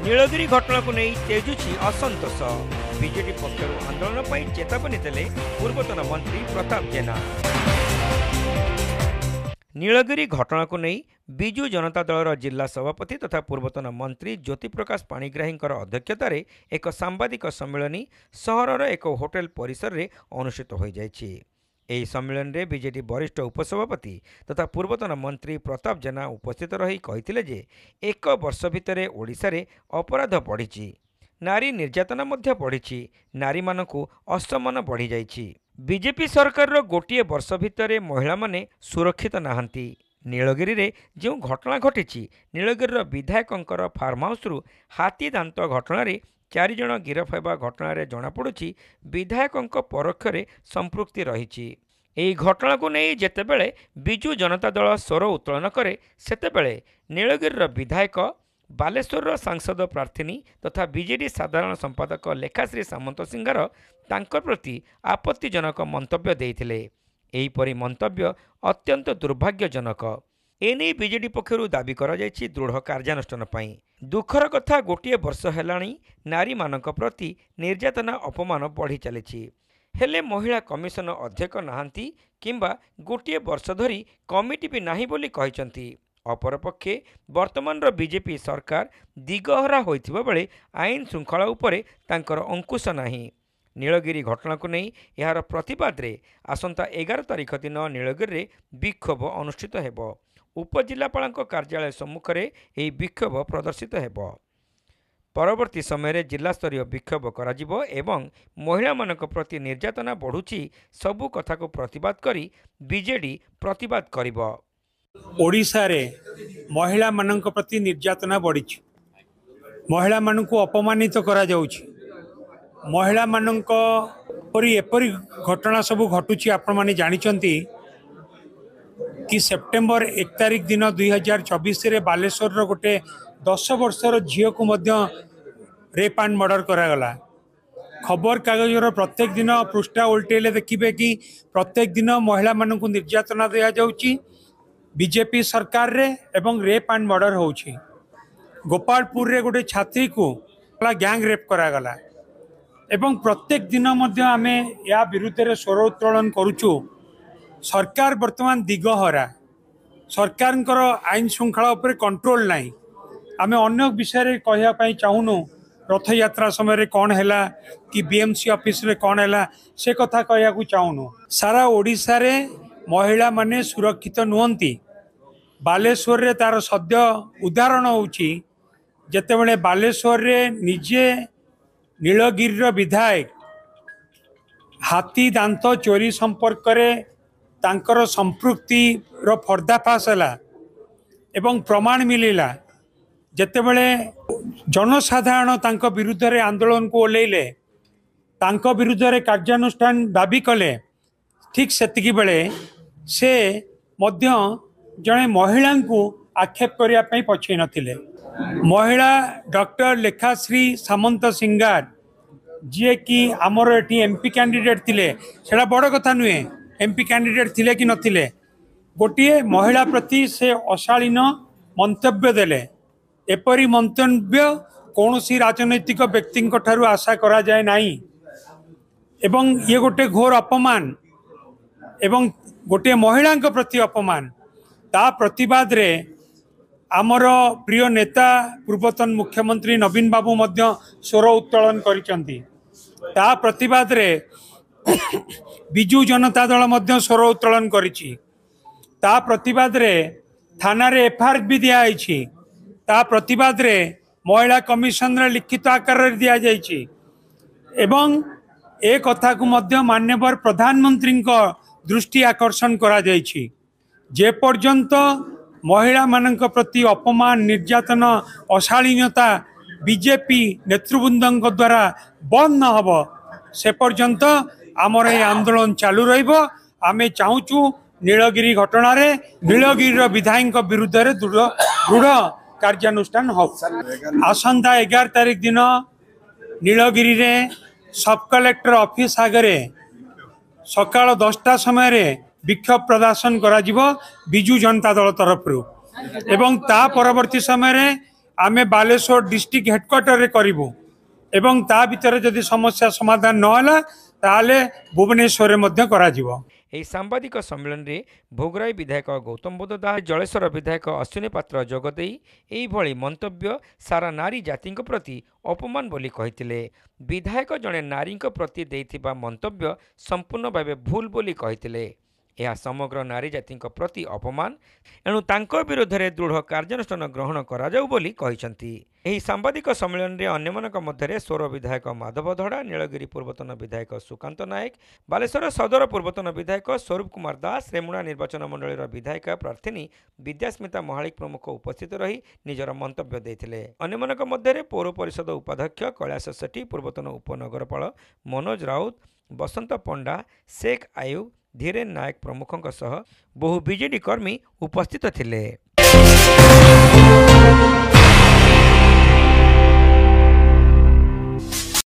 नीलगिरी घटना को नहीं तेजुची असंतोष। बीजेडी पक्षर आंदोलन पर चेतावनी देले पूर्वतन मंत्री प्रताप जेना। नीलगिरी घटना को नहीं विजु जनता दलर जिला सभापति तथा पूर्वतन मंत्री ज्योति प्रकाश पाणिग्राही अध्यक्षतार एक सांबादिक सम्मेलन सहरर एक होटेल परिसर में अनुष्ठित हो जाइछि। ଏହି ସମ୍ମିଳନୀରେ ବିଜେଡି ବରିଷ୍ଠ ଉପସଭାପତି ତଥା ପୂର୍ବତନ ମନ୍ତ୍ରୀ ପ୍ରତାପ ଜେନା ଉପସ୍ଥିତ ରହି କହିଥିଲେ ଯେ ଏକ ବର୍ଷ ଭିତରେ ଓଡ଼ିଶାରେ ଅପରାଧ ବଢ଼ିଛି, ନାରୀ ନିର୍ଯାତନା ମଧ୍ୟ ବଢ଼ିଛି, ନାରୀମାନଙ୍କୁ ଅସମ୍ମାନ ବଢ଼ିଯାଇଛି। ବିଜେପି ସରକାରର ଗୋଟିଏ ବର୍ଷ ଭିତରେ ମହିଳାମାନେ ସୁରକ୍ଷିତ ନାହାନ୍ତି। ନୀଳଗିରିରେ ଯେଉଁ ଘଟଣା ଘଟିଛି, ନୀଳଗିରିର ବିଧାୟକଙ୍କର ଫାର୍ମ ହାଉସ୍ରୁ ହାତୀ ଦାନ୍ତ ଘଟଣାରେ 4 ଜଣ ଗିରଫ ହେବା ଘଟଣାରେ ଜଣାପଡ଼ୁଛି ବିଧାୟକଙ୍କ ପରୋକ୍ଷରେ ସମ୍ପୃକ୍ତି ରହିଛି। ଏହି ଘଟଣାକୁ ନେଇ ଯେତେବେଳେ ବିଜୁ ଜନତା ଦଳ ସ୍ୱର ଉତ୍ତୋଳନ କରେ, ସେତେବେଳେ ନୀଳଗିରିର ବିଧାୟକ ବାଲେଶ୍ୱରର ସାଂସଦ ପ୍ରାର୍ଥିନୀ ତଥା ବିଜେଡି ସାଧାରଣ ସମ୍ପାଦକ ଲେଖାଶ୍ରୀ ସାମନ୍ତସିଂହାର ତାଙ୍କ ପ୍ରତି ଆପତ୍ତିଜନକ ମନ୍ତବ୍ୟ ଦେଇଥିଲେ। ଏହିପରି ମନ୍ତବ୍ୟ ଅତ୍ୟନ୍ତ ଦୁର୍ଭାଗ୍ୟଜନକ। एने बीजेडी पक्षर दाबी कराଯାଇଛି दृढ़ कार्यानुष्ठान ପାଇଁ। दुखर कथा गोटे वर्ष हेलाणी नारी मानक प्रति निर्यातना अपमान बढ़ी चली। हेले महिला कमिशन अध्यक्ष नाहांती किंबा गोटे वर्ष धरी कमिटी भी नाही बोली कहिसंती। अपरपक्षे वर्तमान बीजेपी सरकार दिगहरा होइथिबा बेले आईन श्रृंखला उपरे तांकर अंकुश नाही। नीलगिरी घटना को नहीं यार प्रतिवाद रे आसंता 11 तारिख दिन नीलगिरी रे विक्षोभ अनुष्ठित हेबो। उपजिलापाल कार्यालय सम्मुख में यह विक्षोभ प्रदर्शित हेबो। परवर्ती समय जिला स्तरीय विक्षोभ कराजिबो एवं महिला मानक प्रति निर्यातना बढ़ुची सबु कथा को प्रतिवाद करी बीजेडी प्रतिवाद करिबो। ओडिशा रे महिला मानक प्रति निर्यातना बढ़ी, महिला मानक अपमानित करा जाउची, महिला मानक परी एपरी घटना सब घटुची। आपण माने जानिचंती कि सेप्टेम्बर 1 तारिख दिन 2024 रे बालेश्वर रो गोटे 10 वर्षर झील को मध्य रेप एंड मर्डर करागला। खबर कागजर प्रत्येक दिन पृष्ठा उल्टेले देखिए कि प्रत्येक दिन महिला मानक निर्यातना दिया जाउची बीजेपी सरकार रे एवं रेप एंड मर्डर होउची। गोपालपुर रे गोटे छात्री को गैंग रेप करागला एवं प्रत्येक दिन मध्य आमे या विरुद्ध रे स्वर उत्तोलन करूचु। सरकार वर्तमान दिगहरा, सरकार आईन श्रृंखला उपर कंट्रोल नहीं। आमे अन्य विषय कहवाई चाहूनु रथ यात्रा समय कौन है कि बीएमसी ऑफिस रे कौन है से कथा कहया चाहूनु। सारा ओडिशा रे महिला माने सुरक्षित नुहंती। बालेश्वर रे तार सद्य उदाहरण होउची जेतेबेले बालेश्वर रे निजे नीलगिरी विधायक हाथी दांत चोरी संपर्क में तांकर संपृक्ति रो पर्दाफाश है एवं प्रमाण मिलिला। जेतेबेले जनसाधारण तांको विरुद्ध रे आंदोलन को ओल्लेइले, तांको विरुद्ध रे कार्यानुष्ठान दाबी कले, ठीक सेतिकी बेले से मध्य जने महिला को आक्षेप करिया पई पछै नथिले। महिला डॉक्टर लेखाश्री सामन्तसिंगार जी कि आमर एटी एमपी कैंडिडेट थिले, सेटा बड़ कथा नुहे। एमपी कैंडिडेट थिले कि नथिले, गोटे महिला प्रति से अशालीन मंतव्य देले। एपरी मंतव्य कौनसी राजनैतिक व्यक्ति ठारू आशा करा जाए नहीं एवं ये गोटे घोर अपमान एवं गोटे महिला प्रति अपमान। ता प्रतिवाद रे आमर प्रिय नेता पूर्वतन मुख्यमंत्री नवीन बाबू मध्य स्वर उत्तोलन करिसंती। ता प्रतिवाद रे बिजु जनता दल मध्य स्वर उत्तोलन करिछि। ता प्रतिवाद रे थाना रे एफआईआर भी दिया आइछि। ता प्रतिवाद रे महिला कमिशन रे लिखित आकार रे दिया जाइछि एवं ए कथा को मध्य माननीय प्रधानमंत्री को दृष्टि आकर्षण करा जाइछि। जे पर्यंत महिला मानक प्रति अपमान, निर्यातना, अशालीनता बीजेपी नेतृवृंद द्वारा बंद न हब से पर्यंत आमर ये आंदोलन चालू रहिबो। आमे चाहूचु नीलगिरी घटना रे नीलगिरी विधायक विरुद्ध रे दृढ़ कार्यानुष्ठान हो। आसंता 11 तारिख दिन नीलगिरी रे सब कलेक्टर ऑफिस आगे सकाल 10टा समय विक्षोभ प्रदर्शन करा जिवो बिजु जनता दल तरफ एवं ता परवर्ती समय आमे बालेश्वर डिस्ट्रिक्ट हेडक्वार्टर रे करिवु एवं ता भितर जदि समस्या समाधान न होला ताले भुवनेश्वर रे मध्य करा जिवो। ଏହି ସାମ୍ବାଦିକ ସମ୍ମିଳନୀରେ ଭୋଗରାଇ ବିଧାୟକ ଗୌତମ ବୁଦ୍ଧ ଦାସ ଜଳେଶ୍ୱର ବିଧାୟକ ଅଶ୍ୱିନୀ ପାତ୍ର ଯୋଗଦେଇ ଏହିଭଳି ମନ୍ତବ୍ୟ ସାରା ନାରୀ ଜାତିଙ୍କ ପ୍ରତି ଅପମାନ ବୋଲି କହିଥିଲେ। ବିଧାୟକ ଜଣେ ନାରୀଙ୍କ ପ୍ରତି ଦେଇଥିବା ମନ୍ତବ୍ୟ ସମ୍ପୂର୍ଣ୍ଣ ଭାବେ ଭୁଲ ବୋଲି କହିଥିଲେ। ଏହା ସମଗ୍ର ନାରୀ ଜାତିଙ୍କ ପ୍ରତି ଅପମାନ, ଏଣୁ ତାଙ୍କ ବିରୋଧରେ ଦୃଢ଼ କାର୍ଯ୍ୟାନୁଷ୍ଠାନ ଗ୍ରହଣ କରାଯାଉ ବୋଲି କହିଛନ୍ତି। ଏହି ସାମ୍ବାଦିକ ସମ୍ମିଳନୀରେ ଅନ୍ୟମାନଙ୍କ ମଧ୍ୟରେ ସୋର ବିଧାୟକ ମାଧବ ଧଡ଼ା, ନୀଳଗିରି ପୂର୍ବତନ ବିଧାୟକ ସୁକାନ୍ତ ନାୟକ, ବାଲେଶ୍ୱର ସଦର ପୂର୍ବତନ ବିଧାୟକ ସ୍ୱରୂପ କୁମାର ଦାସ, ରେମୁଣା ନିର୍ବାଚନ ମଣ୍ଡଳୀର ବିଧାୟିକା ପ୍ରାର୍ଥିନୀ ବିଦ୍ୟାସ୍ମିତା ମହାଳିକ ପ୍ରମୁଖ ଉପସ୍ଥିତ ରହି ନିଜର ମନ୍ତବ୍ୟ ଦେଇଥିଲେ। ଅନ୍ୟମାନଙ୍କ ମଧ୍ୟରେ ପୌର ପରିଷଦ ଉପାଧ୍ୟକ୍ଷ କୈଳାସ ସେଠୀ, ପୂର୍ବତନ ଉପନଗରପାଳ ମନୋଜ ରାଉତ, ବସନ୍ତ ପଣ୍ଡା, शेख आयुब, धीरेन नायक प्रमुखों सह बहु बीजेडी कर्मी उपस्थित थिले।